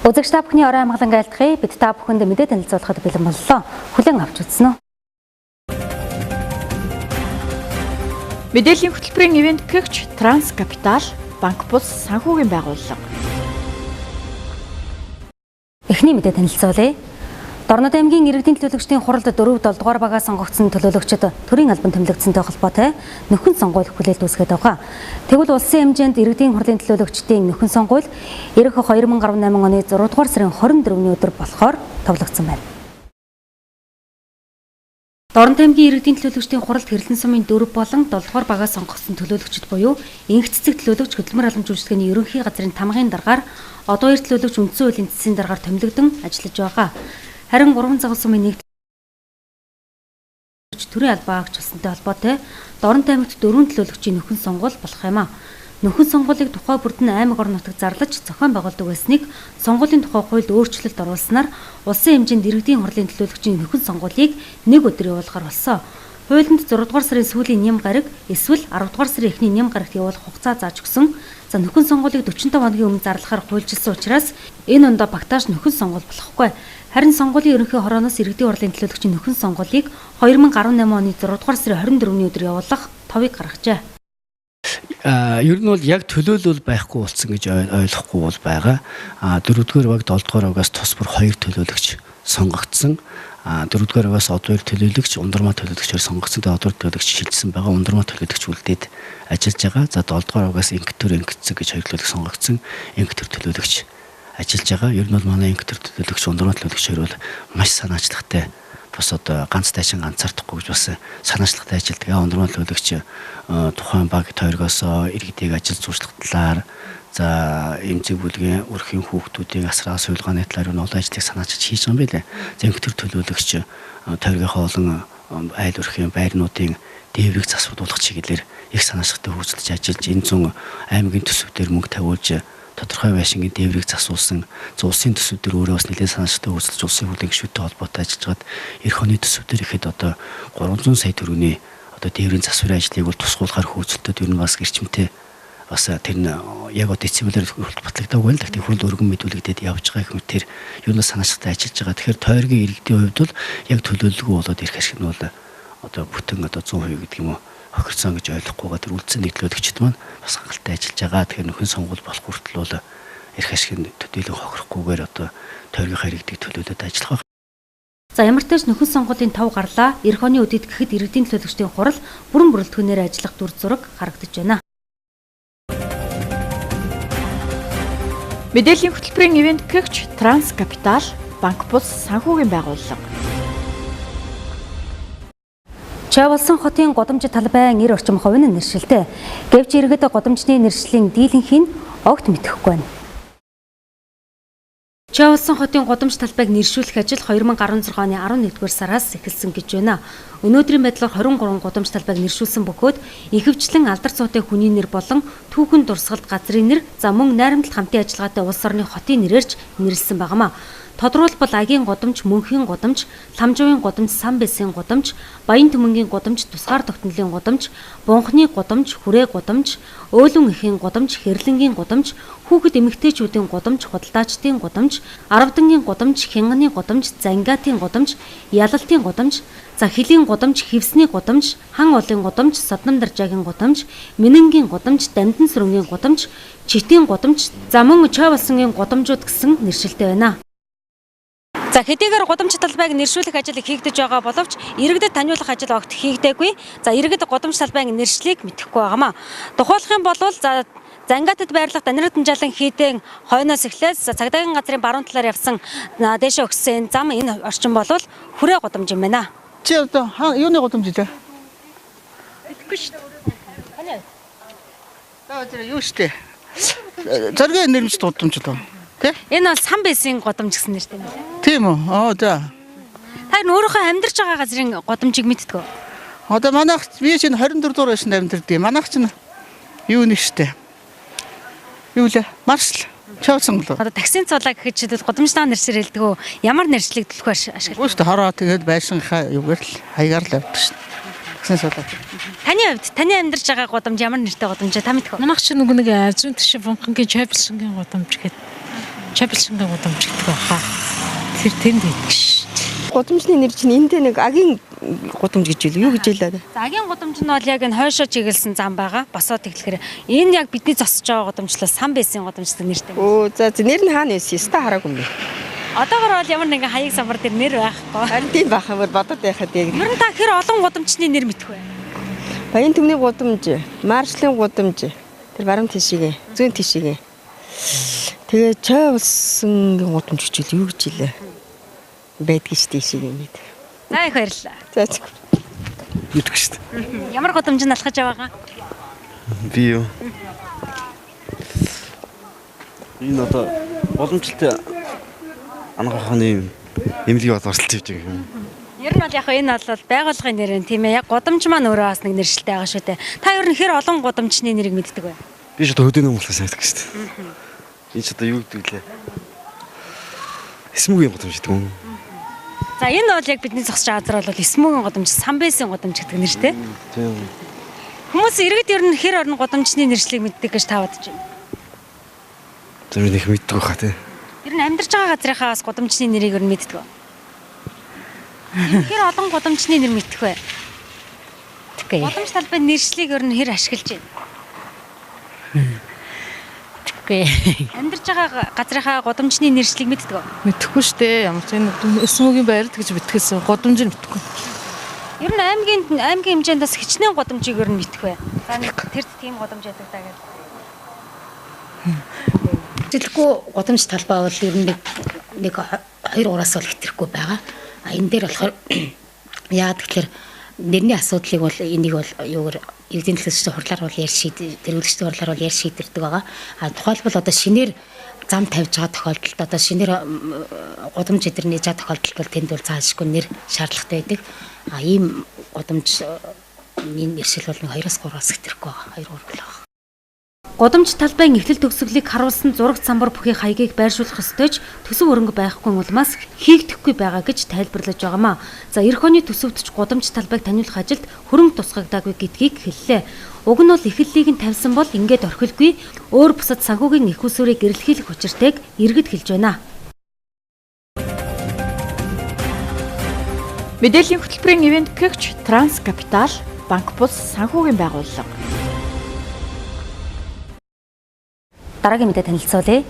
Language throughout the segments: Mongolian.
Үзэгч та бүхний орой амгалан айлтгая. Бид та бүхэнд мэдээ танилцуулахад бэлэн боллоо. Хүлээн авч үзсэн үү? Мэдээллийн хөтөлбөрийн ивент гэгч Транскапитал банк бус санхүүгийн байгууллага. Эхний мэдээ танилцуулъя. Дорнод аймгийн иргэдийн төлөөлөгчдийн хуралд 4-7 дугаар багаа сонгогдсон төлөөлөгчид төрийн албан тэмлэгцэнтэй холбоотой нөхөн сонгуульд хүлээлт үүсгээд байгаа. Тэгвэл улсын хэмжээнд иргэдийн хурлын төлөөлөгчдийн нөхөн сонгуул эх 2018 оны 6 дугаар сарын 24-ний өдөр болохоор товлогдсон байна. Дорнод аймгийн иргэдийн төлөөлөгчдийн хуралд хэрлэн сумын 4 болон 7 дугаар багаа сонгогдсон төлөөлөгчд буюу инх цэцэг төлөөлөгч хөдөлмөр халамж үйлчилгээний ерөнхий газрын тамгын даргаар одоо 2 төлөөлөгч үндсэн хуулийн цэцгийн даргаар томилогдсон ажиллаж байгаа. Харин 3 загас сумын нэг төрийн албаа агч болсонтой холбоотой Дорнод аймагт 4 төлөөлөгчийн нөхөн сонгуул болох юм а. Нөхөн сонгуулийг тухай бүрдэн аймаг орон нутагт зарлаж зохион байгуулдаг байсныг сонгуулийн тухай хуульд өөрчлөлт оруулснаар улсын хэмжээнд иргэдийн хурлын төлөөлөгчийн нөхөн сонгуулийг нэг өдөр явуулахар болсон. Хуулинд 6 дугаар сарын сүүлийн ням гараг эсвэл 10 дугаар сарын эхний ням гарагт явуулах хугацаа зааж өгсөн. За нөхөн сонгуулийг 45 хоногийн өмнө зарлахаар хуульчилсан учраас энэ ондоо багтааж нөхөн сонгуул болохгүй. Харин сонгуулийн ерөнхий хорооноос иргэдийн хурлын төлөөлөгчийн нөхөн сонгуулийг 2018 оны 6 дугаар сарын 24-ний өдөр явуулах товыг гаргажээ. Ер нь бол яг төлөөлөл байхгүй болсон гэж ойлгохгүй бол байгаа. 4-р баг 7-р багаас тус бүр 2 төлөөлөгч сонгогдсон. 4-р багаас одоо 2 төлөөлөгч, ундрмаа төлөөлөгчөөр сонгогдсон. Тэгээ одоо төлөөлөгч шилжсэн байгаа. Ундрмаа төлөөлөгч үлдээд ажиллаж байгаа. За 7-р багаас инктер инктцэг гэж 2 төлөөлөгч сонгогдсон. Инктер төлөөлөгч ажиллаж байгаа. Ер нь бол манай инктер төлөөлөгч, ундрмаа төлөөлөгчөөр бол маш санаачлагтай. Бас одоо ганц тайшин ганцаардахгүй гэж бас санаачлагтай ажилладаг. Ундрмаа төлөөлөгч тухайн баг тойргоос иргэдийг ажил зуршлах талаар за эмзэг бүлгийн өрхийн хүүхдүүдийн асраа суулгааны талаар нь олон ажлыг санаачилж хийж байгаа юм билээ. Зэнхтэр төлөөлөгч тойргийнхоо олон айл өрхийн байрнуудын дээврийг засварлуулах чиглэлээр их санаачлагтай хөгжүүлж ажиллаж энэ зүүн аймгийн төсөвдөр мөнгө тавиулж тодорхой байшингийн дээврийг засуулсан улсын төсөвдөр өөрөө бас нэлээд санаачлагтай хөгжүүлж улсын хурлын гишүүдтэй холбоотой ажиллаж эх оны төсөвдөр ихэд одоо 300 сая төгрөгийн одоо дээврийн засварын ажлыг бол тусгуулахаар хөөцөлтөд ер нь бас гэрчмтэй бас тэр нь яг одоо дисциплинээр батлагдаагүй байна. Тэгтээ хурал өргөн мэдүүлэгдээд явж байгаа хүмүүс тэр ер нь санаачлагтай ажиллаж байгаа. Тэгэхээр тойргийн иргэдийн хувьд бол яг төлөөлөлгүй болоод ирэх ашиг нь бол одоо бүтэн одоо 100% гэдэг юм уу хохирцсон гэж ойлгохгүйгээр тэр үлдсэн нийтлүүлэгчд маань бас хангалттай ажиллаж байгаа. Тэгэхээр нөхөн сонгуул болох хүртэл бол эрх ашиг нь төдийлөн хохирохгүйгээр одоо тойргийнхаа иргэдийг төлөөлөд ажиллах. За ямар ч тач нөхөн сонгуулийн тав гарлаа. Эх оны үдид гэхэд иргэдийн төлөөлөгчдийн хурал бүрэн бүрэлдэхүүнээр ажиллах дүр зураг харагдаж байна. Мэдээллийн хөтөлбөрийн ивент гэгч Транскапитал банк бус санхүүгийн байгууллага. Чавлсан хотын Годамж талбай нэр орчим хувийн нэршилтэй. Гэвч иргэд Годамжны нэршлийн дийлэнхийг огт мэдэхгүй байна. Чавлсан хотын Годамж талбайг нэршүүлэх ажил 2016 оны 11-р сараас эхэлсэн гэж байна. Өнөөдрийн байдлаар 23 Годамж талбайг нэршүүлсэн бөгөөд ихэвчлэн алдар цуутай хүний нэр болон түүхэн дурсгалт газрын нэр, за мөн найрамдалт хамтын ажиллагаатай улс орны хотын нэрээрч нэрлсэн байнамаа. Тодорхойлбол Агийн Годамж, Мөнхийн Годамж, Ламжуун Годамж, Самбэсийн Годамж, Баян Түмэнгийн Годамж, Тусгаар тогтнолын Годамж, Бунхны Годамж, Хүрээ Годамж, Өөлөн эхийн Годамж, Хэрлэнгийн Годамж, Хүүхэд эмэгтэйчүүдийн Годамж, Худалдаачдын Годамж, Аравдангийн Годамж, Хянганы Годамж, Зангиатын Годамж, Ялалтын Годамж, за Хилийн Годамж, Хевсний Годамж, Хан Олон Годамж, Соднамдаржаагийн Годамж, Минэнгийн Годамж, Дамдан сүрэнгийн Годамж, Читийн Годамж, за мөн Чавлсангийн Годамжууд гэсэн нэршилтэй байна. За хэдийгээр Годамж талбайг нэршүүлэх ажил хийгдэж байгаа боловч иргэдэд таниулах ажил огт хийгдээгүй. За иргэд Годамж талбайг нэршлийг мэдэхгүй байгаамаа. Тухайлах юм бол за Зангиатад байрлах Данират Жанлан хийдэн хойноос эхлээд цагдаагийн газрын баруун талаар явсан дээшээ өгсөн зам энэ орчин бол Хүрээ Годамж юм байна. Чи одоо юуны Годамж вэ? Итгэхгүй шүү дээ. Таны юу штэ? Заргийн нэрмж Годамж л. Тэ? Энэ бол Самбэсийн Годамж гэсэн нэртэй байна. Тийм үү? За. Та өөрийнхөө амьдарч байгаа газрын Годамжийг мэддэг үү? Одоо манайх би чинь 24 дугаар байшинд амьдардаг. Манайх чинь юу нэг штэ. Юу лээ? Маршал. Чавсан болоо. Одоо таксийн цуулаа гэхэд ч Годамжнаа нэршээр хэлдэг үү? Ямар нэршлиг төлөх ашиглав? Үгүй штэ хороо тэгээд байшинхаа юугаар л хаягаар л явдаг штэ. Таксийн цуулаа. Таны хувьд таны амьдарч байгаа Годамж ямар нэртэй Годамж та мэдэх үү? Манайх ч нэг зүүн тишээ Бунхангийн Чавлсангийн Годамж гэдэг. Чапилчингийн гудамж гэдэг баха. Тэр тэнд байдаг шүү дээ. Гудамжны нэр чинь энд нэг агийн гудамж гэж юу гэж хэлээ. За агийн гудамж нь бол яг энэ хойшоо чиглэсэн зам байгаа. Босоод тэгэхээр энэ яг бидний зосч байгаа гудамжлал сан бэсийн гудамж гэдэг нэртэй. Оо за нэр нь хаана байсан? Ста хараагүй юм бэ. Одоогор бол ямар нэгэн хаяг самбар дээр нэр байхгүй. Харин тийм бахаа бодоод байхад яг. Ер нь та хэр олон гудамжны нэр мэдэх вэ? Баян төмний гудамж, маршлын гудамж, тэр баруун тишгээ, зүүн тишгээ. Тэгээ чой улсангийн гудамж гэж юу гэж хэлээ. Байдгийн штий шиг юм гээд. За их баярлалаа. За зөв. Мэдэх шүү дээ. Ямар гудамж нь алхаж байгаа? Би юу? Энэ одоо боломжтой анхаахны эмнэлгийн бол оролцож явж байгаа юм. Ер нь бол яг энэ бол байгууллагын нэр нь тийм ээ. Яг гудамж маань өөрөө бас нэг нэршилтэй байгаа шүү дээ. Та ер нь хэр олон гудамжны нэрийг мэддэг вэ? Би ч одоо хөдөөний ಮೂಲаас санагдах шүү дээ. Энэ ч одоо юу гэдэг лээ. Эсмүгийн гудамж гэдэг юм. За энэ бол яг бидний зогсож байгаа газар бол Эсмүгийн гудамж, Самбэсийн гудамж гэдэг нэртэй. Тийм. Хүмүүс иргэд ер нь хэр орон гудамжны нэршлиг мэддэг гэж та бодож байна? Тэр нэг мэддэг баха тий. Ер нь амьдарч байгаа газрынхаа бас гудамжны нэрийг ер нь мэддэг. Хэр олон гудамжны нэр мэдэх вэ? Тэгэхгүй. Гудамж талбай нэршлиг ер нь хэр ашиглаж байна? Тэгэхгүй. Амьдарч байгаа газрынхаа гудамжны нэршлиг мэддэг. Мэдэхгүй шүү дээ. Ямар ч энэ өсмөгийн байрал гэж мэдгэсэн гудамж нь мэдэхгүй. Ер нь аймгийн хэмжээнд бас хичнээн гудамжийг ер нь мэдэх вэ? За нэг тэрд тийм гудамж яадаг даа гэдэг. Дэлгүү гудамж талбай бол ер нь нэг 2-3-аас бол хэтрэхгүй байгаа. Энэ дээр болохоор яагаад гэвэл нэрний асуудлыг бол энийг бол юугаар эдийн засгийн хурлаар бол тэргүүлэгчдийн хурлаар бол шийдэрдэг байгаа. Тухайлбал одоо шинээр зам тавьж байгаа тохиолдолд одоо шинээр гудамж эдэр нээж байгаа тохиолдолд бол тэнд бол цаашгүй нэр шаардлагатай байдаг. Ийм гудамжны нэршил бол 2-3-аас хэтрэхгүй байгаа. 2-3 бол. Гудамж талбайн эхлэл төгсгөлийг харуулсан зураг самбар бүхий хаягийг байршуулах ёстойч төсөв өрөнгө байхгүй улмаас хийгдэхгүй байгаа гэж тайлбарлаж байгаамаа. За эх оны төсөвт ч гудамж талбайг таниулах ажилд хөрөнгө тусгагдаагүй гэдгийг хэллээ. Уг нь бол эхлэлийг нь тавьсан бол ингээд орхилгүй өөр бусад санхүүгийн их усүрийг гэрэлхийлэх учиртайг иргэд хэлж байна. Мэдээллийн хөтөлбөрийн ивент гэгч Транс Капитал, банк бус санхүүгийн байгууллага. Дараагийн мэдээ танилцуулъя.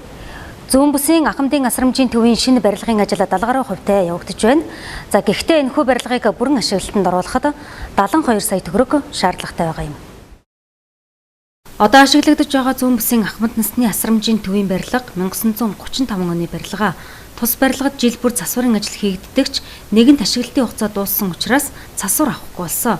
Зүүн бүсийн Ахмадын асрамжийн төвийн шинэ барилгын ажил 70% явагдаж байна. За гэхдээ энэхүү барилгыг бүрэн ашиглалтанд оруулахад 72 сая төгрөг шаардлагатай байгаа юм. Одоо ашиглагдаж байгаа зүүн бүсийн Ахмад насны асрамжийн төвийн барилга 1935 оны барилга. Тус барилгад жил бүр засварын ажил хийгддэгч нэгэнт ашиглалтын хугацаа дууссан учраас засвар авахгүй болсон.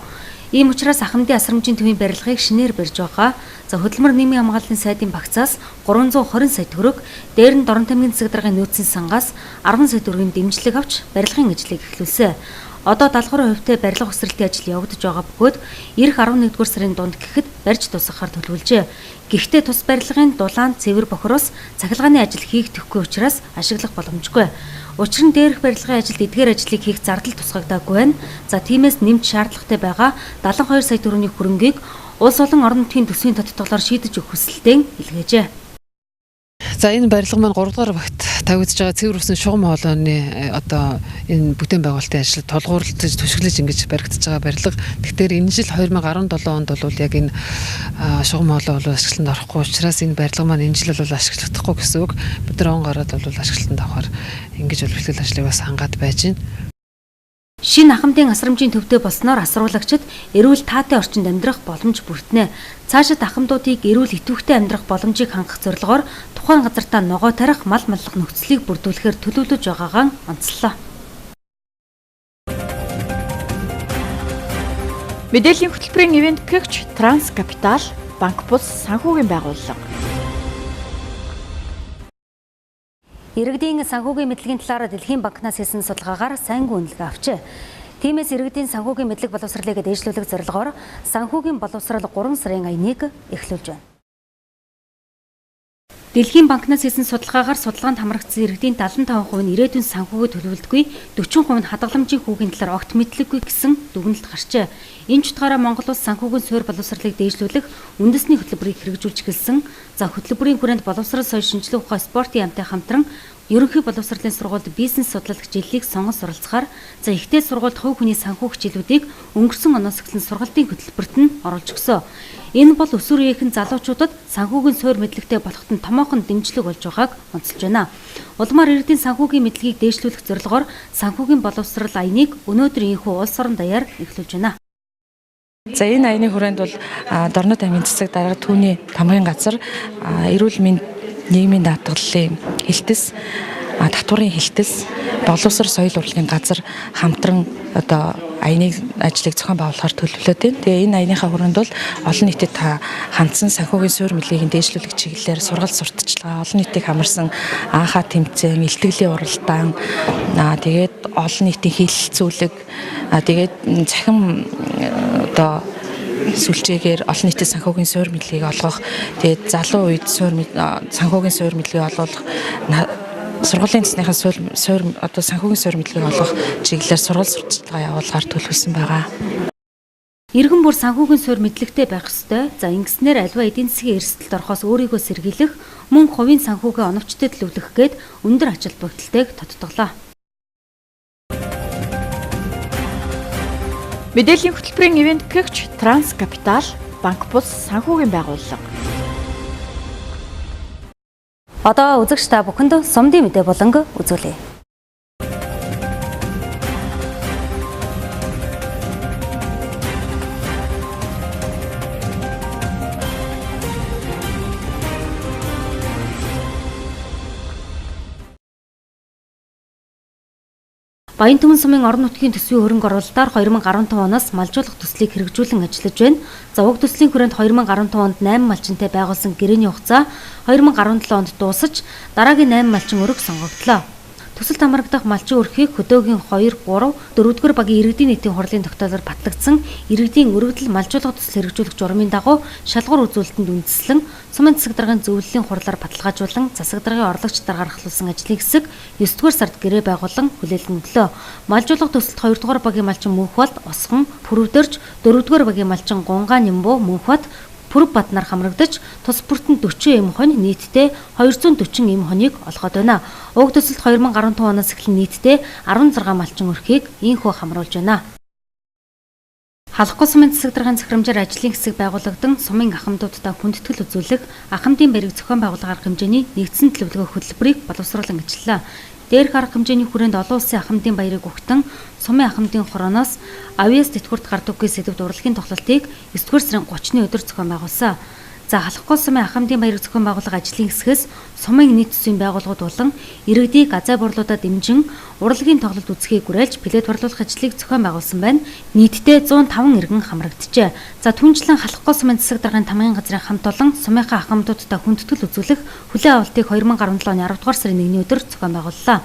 Ийм учраас Ахмадын асрамжийн төвийн барилгыг шинээр барьж байгаа. За хөдөлмөр нийгмийн хамгааллын сайдын багцаас 320 сая төгрөг, дээр нь Дорн тамгийн засаг даргын нөөцийн сангаас 10 сая төгрөгийн дэмжлэг авч барилгын ажлыг эхлүүлсэн. Одоо 70% барилга хүсрэлтийн ажил явагдаж байгаа бөгөөд эх 11-р сарын дунд гэхэд барьж дуусгахаар төлөвлөжээ. Гэхдээ тус барилгын дулаан цэвэр бохороос цахилгааны ажил хийгдэхгүй учраас ашиглах боломжгүй. Учир нь дээрх барилгын ажилд эдгээр ажлыг хийх зардал тусгагдаагүй байна. За тиймээс нэмж шаардлагатай байгаа 72 сая төгрөгийн хөрөнгийг улс болон орон нутгийн төсвийн тодтголоор шийдэж өгөх хүсэлтэйг илгээжээ. За энэ барилга маань 3 дугаар багт тавигдж байгаа цэвэр усны шугам хоолойны одоо энэ бүтээн байгуулалтын ажил тулгуурлаж түшиглэж ингэж баригдаж байгаа барилга. Тэгэхээр энэ жил 2017 онд бол яг энэ шугам хоолой бол ашиглалтанд орохгүй учраас энэ барилга маань энэ жил бол ашиглагдахгүй гэсэн үг. Бид нар он гараад бол ашиглалтанд авахар ингэж бэлтгэл ажлыг бас хангаад байж байна. Шинэ Ахмадын асрамжийн төвтэй болсноор асруулагчид эрүүл таатай орчинд амьдрах боломж бүрднэ. Цаашид ахмадуудыг эрүүл идэвхтэй амьдрах боломжийг хангах зорилгоор тухайн газартаа ногоо тарих, мал маллах нөхцөлийг бүрдүүлэхээр төлөвлөж байгаагаа онцлоо. Мэдээллийн хөтөлбөрийн ивент гэгч Транс Капитал, банк бус санхүүгийн байгууллага. Иргэдийн санхүүгийн мэдлэгийн талаар Дэлхийн банкнаас хийсэн судалгаагаар сайнгүй үнэлгээ авчээ. Тиймээс иргэдийн санхүүгийн мэдлэг боловсролыг дээшлүүлэх зорилгоор санхүүгийн боловсрол 3 сарын 1-ыг эхлүүлж байна. Дэлхийн банкнаас хийсэн судалгаагаар судалгаанд хамрагдсан иргэдийн 75% нь ирээдүйн санхүүгөө төлөвлөдөггүй, 40% нь хадгаламжийн хүүгийн талаар огт мэдлэггүй гэсэн дүгнэлт гарчээ. Энэ ч утгаараа Монгол улс санхүүгийн суурь боловсролыг дээшлүүлэх үндэсний хөтөлбөрийг хэрэгжүүлж эхэлсэн. За хөтөлбөрийн хүрээнд боловсрол соёл шинжилгээ ухаан спортын яамтай хамтран ерөнхий боловсролын сургуульд бизнес судлаач жилийг сонгож суралцахаар за ихтэй сургуульд хувь хүний санхүү хичээлүүдийг өнгөрсөн оноос эхлэн сургалтын хөтөлбөрт нь оруулж өгсөн. Энэ бол өсвөр үеийнхэн залуучуудад санхүүгийн суурь мэдлэгтэй болоход нь томоохон дэмжлэг болж байгааг онцолж байна. Улмаар иргэдийн санхүүгийн мэдлэгийг дээшлүүлэх зорилгоор санхүүгийн боловсрол аяныг өнөөдөр энэхүү улс орон даяар эхлүүлж байна. За энэ аяны хүрээнд бол Дорнод аймгийн засаг дарга түүний тамгын газар эрүүл мэнд нийгмийн даатгалын хэлтэс, татварын хэлтэс, боловсрол соёл урлагийн газар хамтран одоо аяны ажлыг зохион байгуулахаар төлөвлөд байна. Тэгээ энэ аяныхаа хүрээнд бол олон нийтэд хандсан санхүүгийн суурь мэдлэгийг дээшлүүлэх чиглэлээр сургалт сурталчилгаа, олон нийтийг хамарсан анхаа тэмцээн, илтгэлийн уралдаан, тэгээд олон нийтийн хилэлцүүлэг, тэгээд цахим одоо сүлжээгээр олон нийтэд санхүүгийн суурь мэдлэгийг олгох, тэгээд залуу үед санхүүгийн суурь мэдлэгийг олгох, сургуулийн цэцнийхэн санхүүгийн суурь мэдлэгийг олгох чиглэлээр сургалт сурталчилгаа явуулахаар төлөвлөсөн байгаа. Иргэн бүр санхүүгийн суурь мэдлэгтэй байх ёстой. За ингэснээр аливаа эдийн засгийн эрсдэлд орохоос өөрийгөө сэргийлэх, мөн хувийн санхүүгээ оновчтой төлөвлөх гээд өндөр ач холбогдолтойг тодтоглоо. Мэдээллийн хөтөлбөрийн ивент гэгч Транскапитал, банк бус санхүүгийн байгууллага. Одоо үзэгч та бүхэнд сумдын мэдээ болон үзүүлье. Баянтүмэн сумын орон нутгийн төсвийн хөрөнгө оруулалтаар 2015 оноос малжуулах төслийг хэрэгжүүлэн ажиллаж байна. За уг төслийн хүрээнд 2015 онд 8 малчинтай байгуулсан гэрээний хугацаа 2017 онд дуусаж дараагийн 8 малчин өрг сонгогдлоо. Төсөлд хамрагдах малчин өрхийг хөдөөгийн 2, 3, 4-р багийн иргэдийн нийтийн хурлын тогтоолоор батлагдсан иргэдийн өргөдөл малжуулах төсөл хэрэгжүүлэх журмын дагуу шалгуур үзүүлэлтэнд үндэслэн сумын засаг даргын зөвлөлийн хурлаар баталгаажуулан засаг даргын орлогч даргаарлуулсан ажлын хэсэг 9-р сард гэрээ байгуулан хүлээлгэн өглөө. Малжуулах төсөлд 2-р багийн малчин Мөнхбат, Осгон, Пүрвдөрж, 4-р багийн малчин Гунгаа Нимбу, Мөнхбат, Пүрв Батнаар хамрагдаж тус бүртэнд 40 эм хонь нийтдээ 240 эм хоньыг олгоод байна. Уг төсөлд 2015 оноос эхлэн нийтдээ 16 малчин өрхийг ийхүү хамруулж байна. Халахгүй сумын засаг даргын захирамжаар ажлын хэсэг байгуулагдан сумын ахмадуудтай хүндэтгэл үзүүлэх ахмадын бариг зохион байгуулах арга хэмжээний нэгдсэн төлөвлөгөө хөтөлбөрийг боловсруулан ажиллаа. Дээрх арга хэмжээний хүрээнд олон улсын ахмадын баярыг өгтөн сумын ахмадын хорооноос авьяас тэтгэврт гардаггүй сэдвүүд урлагийн тоглолтыг 9-р сарын 30-ны өдөр зохион байгуулсан. За халахгүй сумын ахмадын баярыг зохион байгуулах ажлын хэсгээс сумын нийт төсвийн байгууллагууд болон иргэдийг азай борлуудад дэмжин урлагийн тоглолт үзэхийг хүрээлж плед борлуулах ажлыг зохион байгуулсан байна. Нийтдээ 105 иргэн хамрагджээ. За түнчлэн халахгүй сумын засаг даргын тамгын газрын хамт олон сумынхаа ахмадуудтай хүндэтгэл үзүүлэх хүлээн авалтыг 2017 оны 10 дугаар сарын 1-ний өдөр зохион байгууллаа.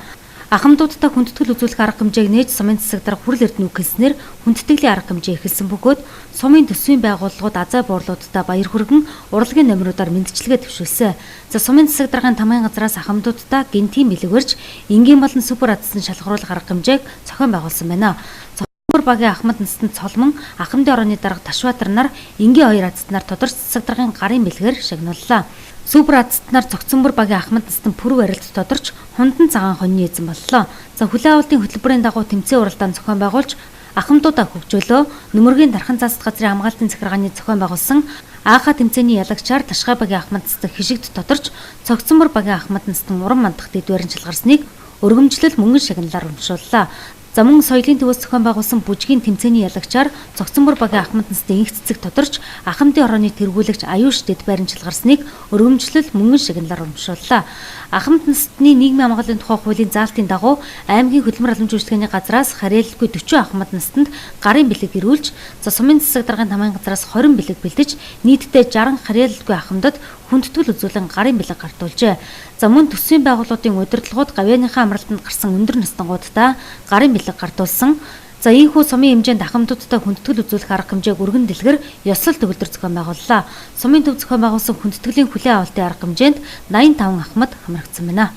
Ахмадуудтай хүндэтгэл үзүүлэх арга хэмжээг нээж сумын засаг дарга хүрэл эрдэнэ үхэлснээр хүндтгэлийн арга хэмжээ эхэлсэн бөгөөд сумын төсвийн байгууллагууд азай буурлуудтай баяр хүргэн урлагийн номеруудаар мэндчилгээ төвшүүлсэн. За сумын засаг даргын тамгын газраас ахмадуудтай гинтийн бэлэг барьж энгийн болон супер адсан шалгаруулах арга хэмжээг зохион байгуулсан байна. Цогцмөр багийн ахмад настанд цолмон ахмадын орооны дарга Ташбаатар нар энгийн хоёр адснаар тодорч засаг даргын гарын бэлгээр шагнууллаа. Супер адснаар Цогцмөр багийн ахмад настанд пүрв арилд тодорч хундан цагаан хоньны эзэн боллоо. За хүлээн авалтын хөтөлбөрийн дагуу тэмцээн уралдаан зохион байгуулж ахмадуудаа хөгжөөлөө. Нөмөргийн дархан зааст газрын хамгаалтын захиргааны зохион байгуулсан Ааха тэмцээний ялагчаар Ташгай багийн ахмад настад хишигт тодорч Цогцмөр багийн ахмад настан уран мандах дэдвэрэн шалгарсныг өргөмжлөл мөнгөн шагналаар урамшууллаа. За мөн соёлын төвөөс зохион байгуулсан бүжгийн тэмцээний ялагчаар Цогцмөр багийн ахмад настын инх цэцэг тодорч ахмадын орооны тэргүүлэгч Аюуш дэд байран шалгарсныг өргөмжлөл мөнгөн шагналаар урамшууллаа. Ахмад настны нийгмийн хамгааллын тухай хуулийн заалтын дагуу аймгийн хөдөлмөр халамж үйлчилгээний газраас харьяалалгүй 40 ахмад настанд гарын бэлэг ирүүлж, за сумын засаг даргын тамгын газраас 20 бэлэг бэлдэж, нийтдээ 60 харьяалалгүй ахмадад хүндэтгэл үзүүлэн гарын бэлэг гартуулжээ. За мөн төсвийн байгууллагын удирдлагууд гавьяаныхаа амралтанд гарсан өндөр настангуудтай гарын бэлэг гартуулсан. За ийхүү сумын хэмжээнд ахмадуудтай хүндэтгэл үзүүлэх арга хэмжээг өргөн дэлгэр ёслол төгөлдөр зохион байгууллаа. Сумын төв зохион байгуулсан хүндэтгэлийн хүлээн авалтын арга хэмжээнд 85 ахмад хамрагдсан байна.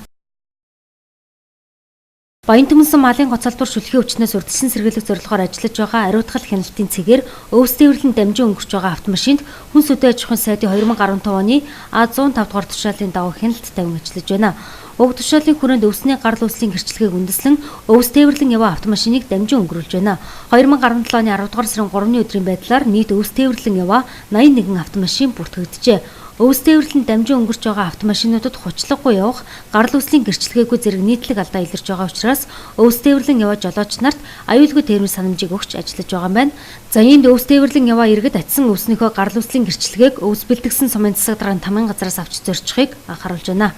Баян Түмэнсэн малын гоцолдуур шүлхийн өвчнөөс урьдчилан сэргийлэх зорилгоор ажиллаж байгаа ариутгал хяналтын цэгээр өвс тээвэрлэн дамжин өнгөрч байгаа автомашинд хүнс үдэ аж ахуйн сайдын 2015 оны А105 дугаар тушаалын дагуу хяналт тавин ажиллаж байна. Уг тушаалын хүрээнд өвсний гарал үүслийн гэрчлэгийг үндэслэн өвс тээвэрлэн яваа автомашиныг дамжин өнгөрүүлж байна. 2017 оны 10 дугаар сарын 3-ны өдрийн байдлаар нийт өвс тээвэрлэн яваа 81 автомашин бүртгэгджээ. Өвс тээвэрлэн дамжин өнгөрч байгаа автомашинуудад хуцлаггүй явах, гарал үүслийн гэрчлэгээгүй зэрэг нийтлэг алдаа илэрч байгаа учраас өвс тээвэрлэн яваа жолооч нарт аюулгүй тэрмийн санамжийг өгч ажиллаж байгаа юм байна. За иймд өвс тээвэрлэн яваа иргэд атсан өвснийхөө гарал үүслийн гэрчлэгийг өвс бэлтгэсэн сумын засаг даргын тамгын газраас авч зорчихыг анхааруулж байна.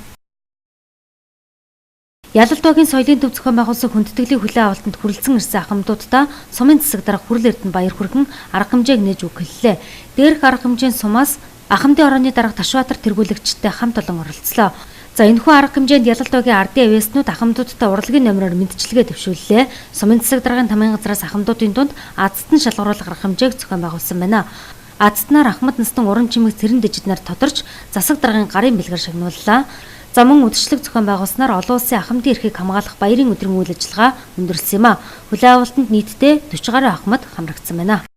Ялалтоогийн соёлын төв зохион байгуулсан хүндэтгэлийн хүлээн авалтанд хүрэлцэн ирсэн ахмадуудаа сумын засаг дарга Хүрэл Эрдэнэ баяр хүргэн арга хэмжээг нээж өгөллөө. Дээрх арга хэмжээний сумаас Ахмадын орооны дарга Ташбаатар тэргүүлэгчтэй хамт олон оролцлоо. За энэхүү арга хэмжээнд Ялалтоогийн ардын авьяаснууд ахмадуудтай урлагийн номероор мэдчилгээ төвшүүллээ. Сумын засаг даргын тамгын газраас ахмадуудын дунд азтан шалгаруулах арга хэмжээг зохион байгуулсан байна. Азтнаар ахмад настан уран чимэг цэрэн дэжид нар тодорч засаг даргын гарын бэлгэр шагнууллаа. За мөн үдшилэг зохион байгуулснаар олон улсын ахмадын эрхийг хамгаалах баярын өдрийн үйл ажиллагаа өндөрлсөн юм а. Хүлээн авалтанд нийтдээ 40 гаруй ахмад хамрагдсан байна.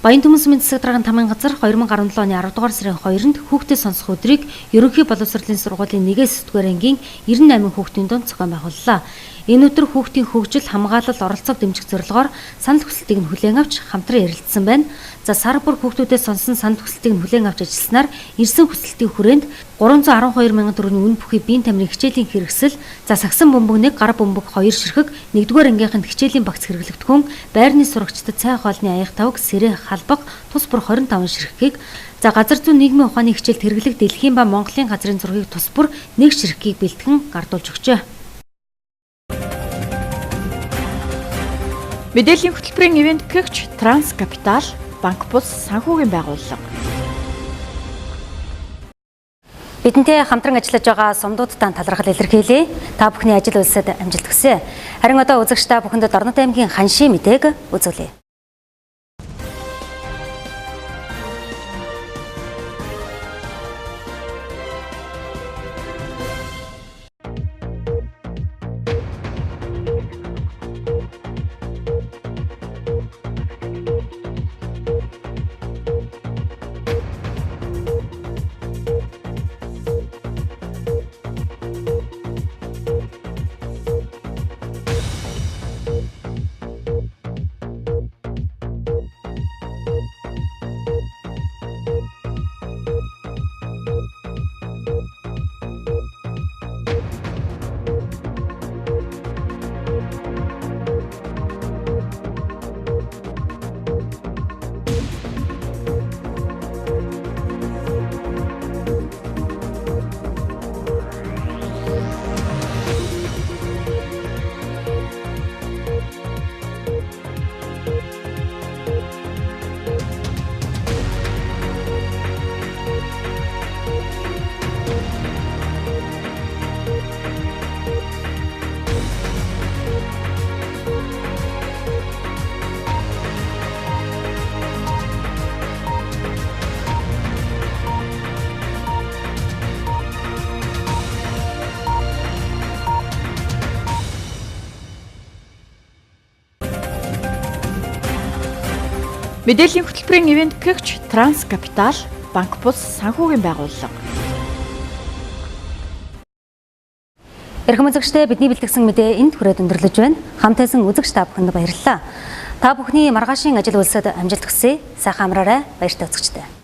Баян Түмэнсийн засаг даргын тамгын газар 2017 оны 10 дугаар сарын 2-нд хүүхдэд сонсох өдрийг ерөнхий боловсролын сургуулийн 1-9 дугаар ангийн 98 хүүхдийн дунд зохион байгууллаа. Энэ өдөр хүүхдийн хөгжил, хамгаалал, оролцоог дэмжих зорилгоор санал хүсэлтийг нь хүлээн авч хамтран ярилцсан байна. За сар бүр хүүхдүүдэд сонсон санал хүсэлтийг нь хүлээн авч ажилласнаар ирсэн хүсэлтийн хүрээнд 312 мянган төгрөгийн үнэ бүхий биеийн тамирын хичээлийн хэрэгсэл, за сагсан бөмбөг 1, гар бөмбөг 2 ширхэг, 1-р ангийнханд хичээлийн багц хэрэглэгдэхүүн, байрны сурагчдад цай хоолны аяг тавг, сэрэ, халбаг, тус бүр 25 ширхгийг, за газар зүйн нийгмийн ухааны хичээлд хэрэглэх Дэлхийн ба Монголын газрын зургийг тус бүр 1 ширхгийг бэлтгэн гардуулж өгчээ. Мэдээллийн хөтөлбөрийн ивент гэгч Транс Капитал, банк бус санхүүгийн байгууллага. Бидэнтэй хамтран ажиллаж байгаа сумдуудтай талархал илэрхийлье. Та бүхний ажил үйлсэд амжилт хүсье. Харин одоо үзэгч та бүхэнд Орнот аймгийн ханшийн мэдээг үзүүлье. Мэдээллийн хөтөлбөрийн ивент гэгч Транс Капитал, банк бус санхүүгийн байгууллага. Эрхэм үзэгчдээ бидний бэлтгэсэн мэдээ энд хүрээд өндөрлөж байна. Хамтайсан үзэгч та бүхэнд баярлалаа. Та бүхний маргаашийн ажил үйлсэд амжилт хүсье. Сайхан амраарай. Баяртай үзэгчдээ.